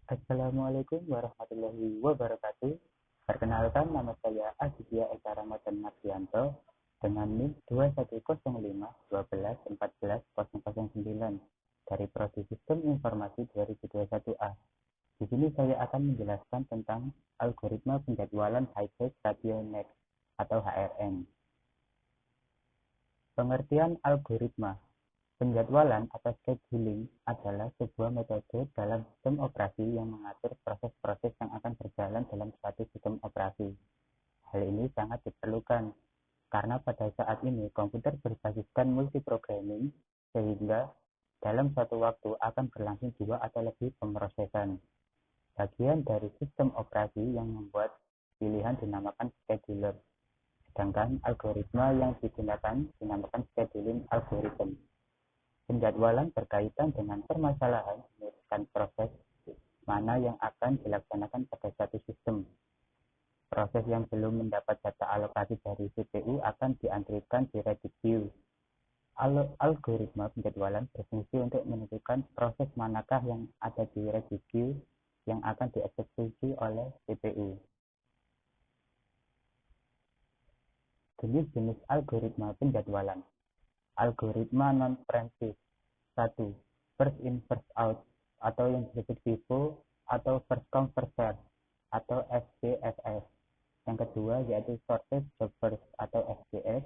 Assalamualaikum warahmatullahi wabarakatuh. Perkenalkan, nama saya Aditya Eka Ramadan Mardianto dengan NIM 210512141009 dari Prodi Sistem Informasi 2021A. Di sini saya akan menjelaskan tentang algoritma penjadwalan High-Phase Radio Net atau HRN. Pengertian algoritma penjadwalan atau scheduling adalah sebuah metode dalam sistem operasi yang mengatur proses-proses yang akan berjalan dalam suatu sistem operasi. Hal ini sangat diperlukan karena pada saat ini komputer berbasiskan multiprogramming sehingga dalam suatu waktu akan berlangsung dua atau lebih pemrosesan. Bagian dari sistem operasi yang membuat pilihan dinamakan scheduler, sedangkan algoritma yang digunakan dinamakan scheduling algorithm. Penjadwalan berkaitan dengan permasalahan meneruskan proses mana yang akan dilaksanakan pada satu sistem. Proses yang belum mendapat data alokasi dari CPU akan diantrikan di ready queue. Algoritma penjadwalan berfungsi untuk menentukan proses manakah yang ada di ready queue yang akan dieksekusi oleh CPU. Jenis-jenis algoritma penjadwalan. Algoritma non-preemptive. 1. First in first out atau yang disebut FIFO atau first come first serve atau FCFS. Yang kedua yaitu shortest job first atau FJF.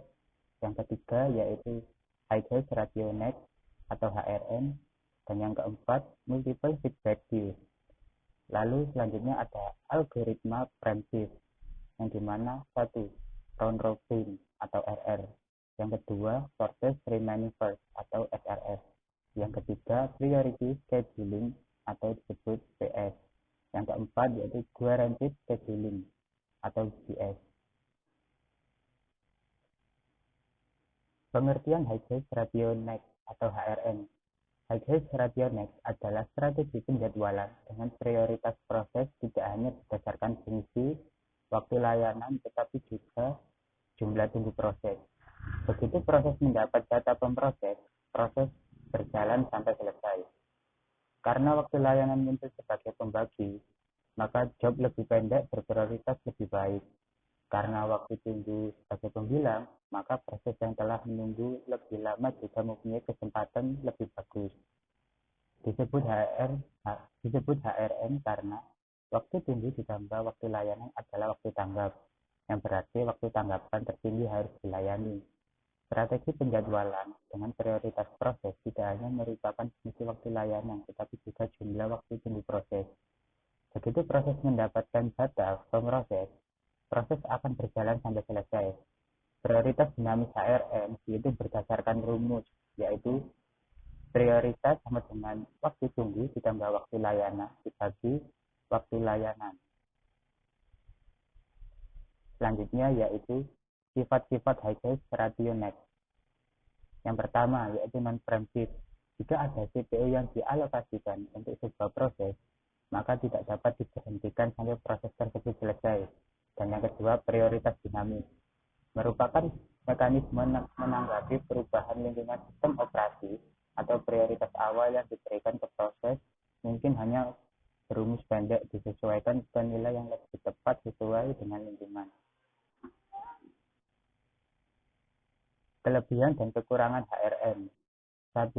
Yang ketiga yaitu High-Phase Radio Net atau HRN. Dan yang keempat multiple feedback queue. Lalu selanjutnya ada algoritma preemptive yang dimana 1. Round robin atau RR. Yang kedua, shortest remaining first atau SRS. Yang ketiga, priority scheduling atau disebut PS. Yang keempat yaitu guaranteed scheduling atau GS. Pengertian High-Phase Radio Next atau HRN. High-Phase Radio Next adalah strategi penjadwalan dengan prioritas proses tidak hanya berdasarkan fungsi, waktu layanan, tetapi juga jumlah tunggu proses. Begitu proses mendapat data pemproses, proses berjalan sampai selesai. Karena waktu layanan muncul sebagai pembagi, maka job lebih pendek berprioritas lebih baik. Karena waktu tunggu sebagai pembilang, maka proses yang telah menunggu lebih lama juga mempunyai kesempatan lebih bagus. Disebut HRN karena waktu tunggu ditambah waktu layanan adalah waktu tanggap, yang berarti waktu tanggapan tertinggi harus dilayani. Strategi penjadwalan dengan prioritas proses tidak hanya merupakan fungsi waktu layanan, tetapi juga jumlah waktu tunggu proses. Begitu proses mendapatkan data pemroses, proses akan berjalan sampai selesai. Prioritas dinamis HRN yaitu berdasarkan rumus, yaitu prioritas sama dengan waktu tunggu ditambah waktu layanan dibagi waktu layanan. Selanjutnya yaitu sifat-sifat High-Phase Radio Next. Yang pertama yaitu non-preemptive. Jika ada CPU yang dialokasikan untuk sebuah proses, maka tidak dapat diberhentikan sampai proses tersebut selesai. Dan yang kedua, prioritas dinamis. Merupakan mekanisme menanggapi perubahan lingkungan sistem operasi atau prioritas awal yang diberikan ke proses mungkin hanya berumus pendek disesuaikan ke nilai yang lebih tepat sesuai dengan lingkungan. Kelebihan dan kekurangan HRN. 1.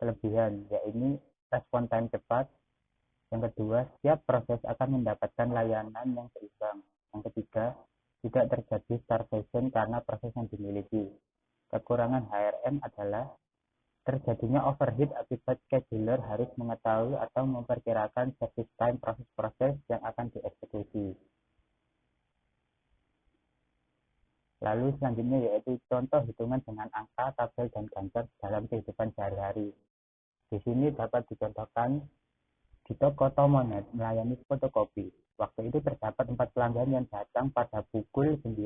Kelebihan, yaitu respon time cepat. Yang kedua, setiap proses akan mendapatkan layanan yang seimbang. Yang ketiga, tidak terjadi starvation karena proses yang dimiliki. Kekurangan HRN adalah terjadinya overheat akibat scheduler harus mengetahui atau memperkirakan service time proses-proses yang akan dieksekusi. Lalu selanjutnya yaitu contoh hitungan dengan angka, tabel, dan gambar dalam kehidupan sehari-hari. Di sini dapat dicontohkan di toko Tomonet melayani fotokopi. Waktu itu terdapat 4 pelanggan yang datang pada pukul 9.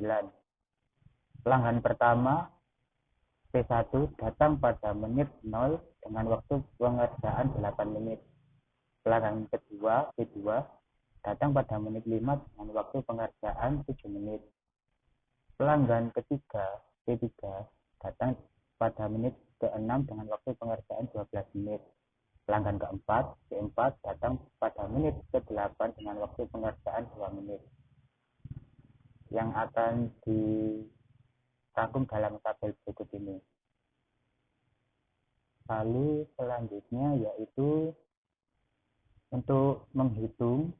Pelanggan pertama P1 datang pada menit 0 dengan waktu pengerjaan 8 menit. Pelanggan kedua P2 datang pada menit 5 dengan waktu pengerjaan 7 menit. Pelanggan ketiga P3 datang pada menit ke-6 dengan waktu pengerjaan 12 menit. Pelanggan keempat, C4, datang pada menit ke-8 dengan waktu pengerjaan 2 menit. Yang akan dirangkum dalam tabel berikut ini. Lalu selanjutnya yaitu untuk menghitung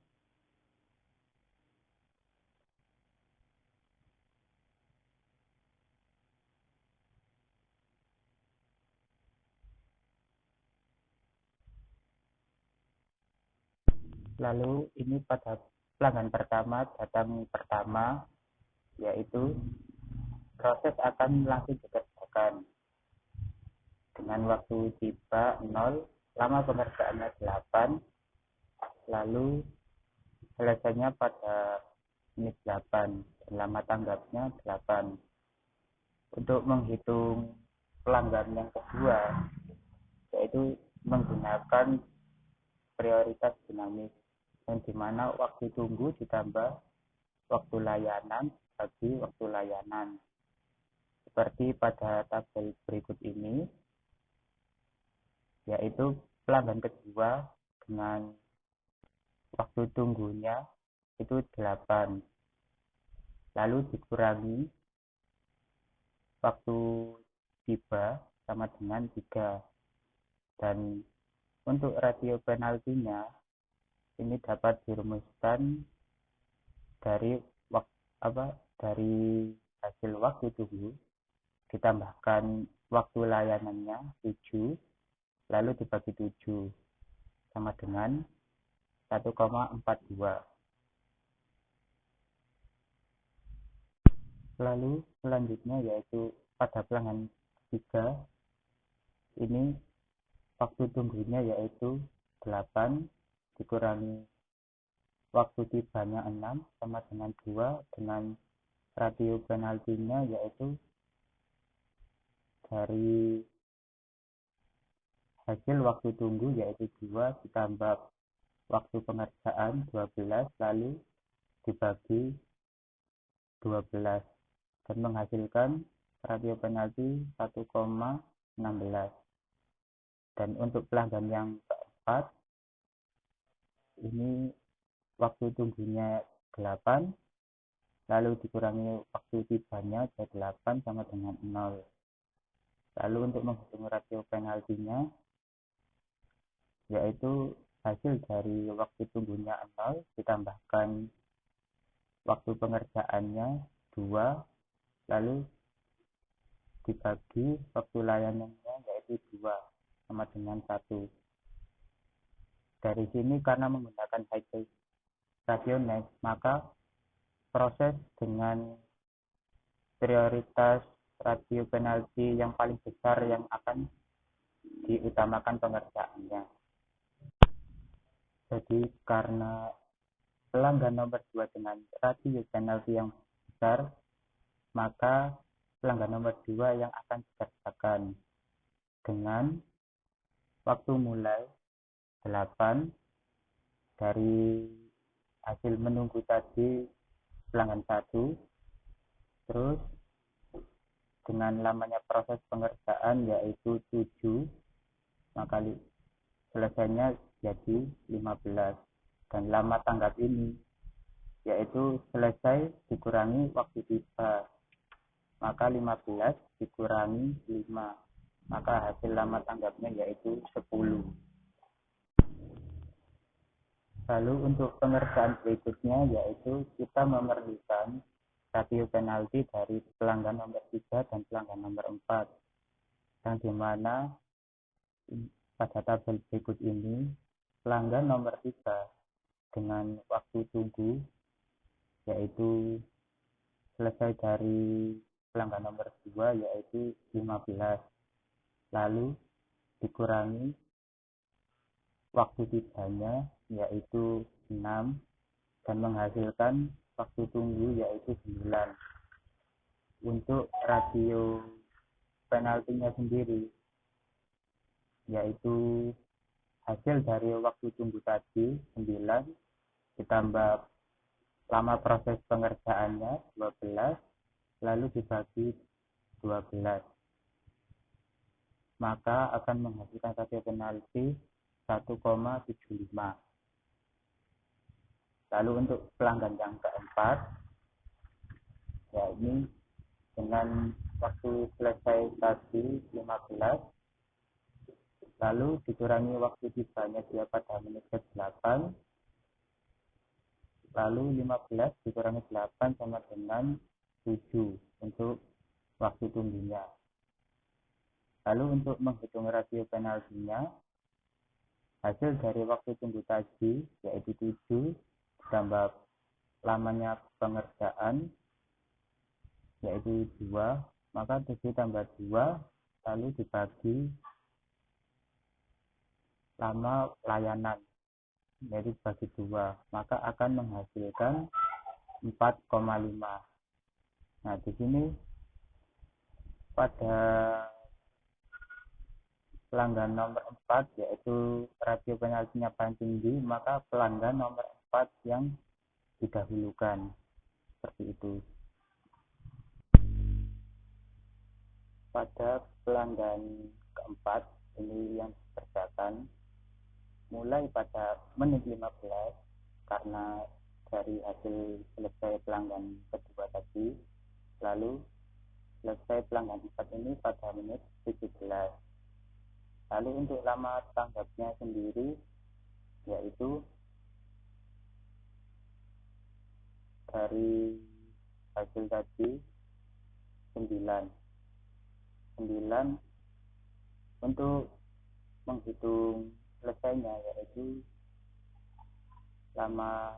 lalu ini pada pelanggan pertama datang pertama, yaitu proses akan langsung dikerjakan dengan waktu tiba 0, lama pengerjaannya 8, lalu selesainya pada menit 8 dan lama tanggapnya 8. Untuk menghitung pelanggan yang kedua yaitu menggunakan prioritas dinamis, yang dimana waktu tunggu ditambah waktu layanan bagi waktu layanan. Seperti pada tabel berikut ini, yaitu pelanggan kedua dengan waktu tunggunya itu 8, lalu dikurangi waktu tiba sama dengan 3, dan untuk rasio penaltinya ini dapat dirumuskan dari dari hasil waktu tunggu ditambahkan waktu layanannya 7, lalu dibagi 7 sama dengan 1,42. Lalu selanjutnya yaitu pada pelanggan ketiga, ini waktu tunggunya yaitu 8 dikurangi waktu tibanya 6 sama dengan 2, dengan rasio penaltinya yaitu dari hasil waktu tunggu yaitu 2 ditambah waktu pengerjaan 12, lalu dibagi 12 dan menghasilkan rasio penalti 1,16. Dan untuk pelanggan yang keempat, ini waktu tunggunya 8, lalu dikurangi waktu tibanya 8 sama dengan 0. Lalu untuk menghitung rasio penaltinya yaitu hasil dari waktu tunggunya 0 ditambahkan waktu pengerjaannya 2, lalu dibagi waktu layanannya yaitu 2 sama dengan 1. Dari sini karena menggunakan high rationale, maka proses dengan prioritas rasio penalti yang paling besar yang akan diutamakan pengerjaannya. Jadi karena pelanggan nomor 2 dengan rasio penalti yang besar, maka pelanggan nomor 2 yang akan dikerjakan dengan waktu mulai 8 dari hasil menunggu tadi pelanggan 1, terus dengan lamanya proses pengerjaan yaitu 7, maka selesainya jadi 15, dan lama tanggap ini yaitu selesai dikurangi waktu tiba, maka 15 dikurangi 5, maka hasil lama tanggapnya yaitu 10. Lalu untuk pengerjaan berikutnya yaitu kita memerlukan rasio penalti dari pelanggan nomor 3 dan pelanggan nomor 4, yang dimana pada tabel berikut ini pelanggan nomor 3 dengan waktu tunggu yaitu selesai dari pelanggan nomor 2 yaitu 15, lalu dikurangi waktu tibanya yaitu 6 dan menghasilkan waktu tunggu yaitu 9. Untuk rasio penaltinya sendiri yaitu hasil dari waktu tunggu tadi 9 ditambah lama proses pengerjaannya 12, lalu dibagi 12, maka akan menghasilkan rasio penalti 1,75. Lalu untuk pelanggan yang keempat, ya ini dengan waktu selesai tadi 15, lalu dikurangi waktu tibanya dia pada menit ke-8, lalu 15 dikurangi 8 sama dengan 7 untuk waktu tunggunya. Lalu untuk menghitung rasio penaltinya, hasil dari waktu tunggu tadi yaitu 7 ditambah lamanya pengerjaan yaitu 2, maka 7 tambah 2 lalu dibagi lama layanan yaitu bagi 2, maka akan menghasilkan 4,5. Nah, di sini pada pelanggan nomor 4 yaitu rasio penaltinya paling tinggi, maka pelanggan nomor 4 yang didahulukan. Seperti itu. Pada pelanggan keempat ini yang dikerjakan mulai pada menit 15 karena dari hasil selesai pelanggan kedua tadi, lalu selesai pelanggan 4 ini pada menit 17. Lalu untuk lama tanggapnya sendiri yaitu dari hasil tadi 9 untuk menghitung selesainya yaitu lama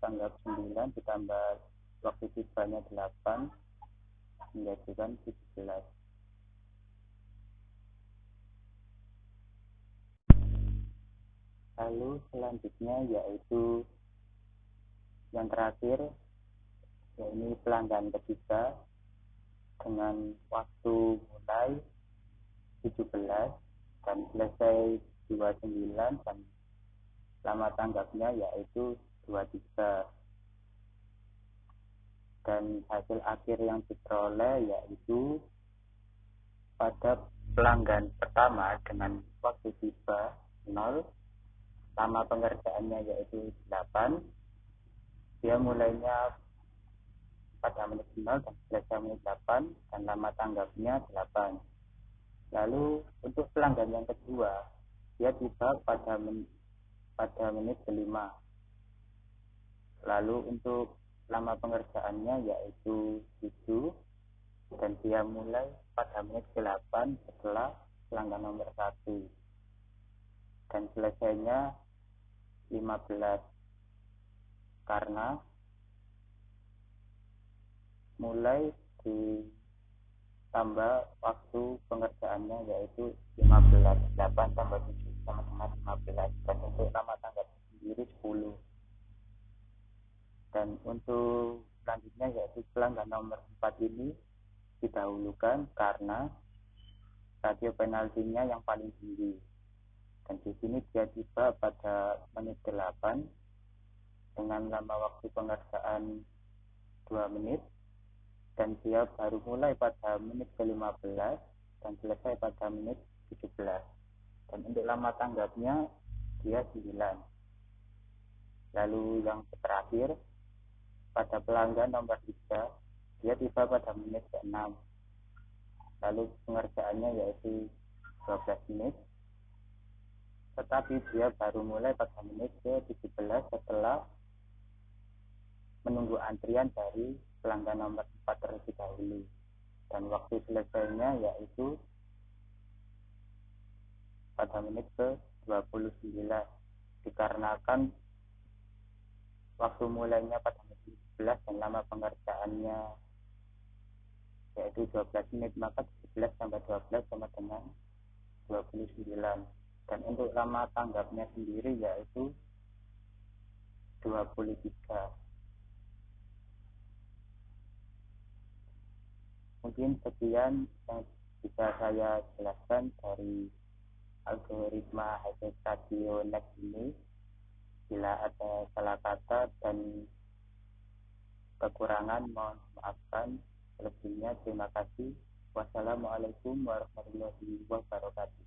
tanggap 9 ditambah waktu tibanya 8 menjadikan 17. Lalu selanjutnya yaitu yang terakhir, yaitu pelanggan ketiga dengan waktu mulai 17 dan selesai 29 dan lama tanggapnya yaitu 23. Dan hasil akhir yang diperoleh yaitu pada pelanggan pertama dengan waktu tiba 0, lama pengerjaannya yaitu 8, dia mulainya pada menit 0 dan selesai menit 8 dan lama tanggapnya 8. Lalu untuk pelanggan yang kedua, dia tiba pada menit ke-5. Lalu untuk lama pengerjaannya yaitu 7 dan dia mulai pada menit ke-8 setelah pelanggan nomor 1 dan selesainya 15 karena mulai ditambah waktu pengerjaannya yaitu 15, 8 tambah 7 sama dengan 15, dan untuk lama tanggap sendiri 10. Dan untuk selanjutnya yaitu pelanggan nomor 4 ini didahulukan karena rasio penaltinya yang paling tinggi. Dan di sini dia tiba pada menit ke-8 dengan lama waktu pengerjaan 2 menit dan dia baru mulai pada menit ke-15 dan selesai pada menit 17. Dan untuk lama tanggapnya dia 9. Lalu yang terakhir pada pelanggan nomor 3, dia tiba pada menit ke-6. Lalu pengerjaannya yaitu 12 menit. Tetapi dia baru mulai pada menit ke-17 setelah menunggu antrian dari pelanggan nomor 4 terlebih dahulu. Dan waktu selesainya yaitu pada menit ke-29 dikarenakan waktu mulainya pada menit 11 dan lama pengerjaannya yaitu 12 menit, maka 17 tambah 12 sama dengan 29. Dan untuk lama tanggapnya sendiri yaitu 23. Mungkin sekian yang bisa saya jelaskan dari algoritma hasil rasio NEX ini. Bila ada salah kata dan kekurangan mohon maafkan. Selebihnya terima kasih. Wassalamualaikum warahmatullahi wabarakatuh.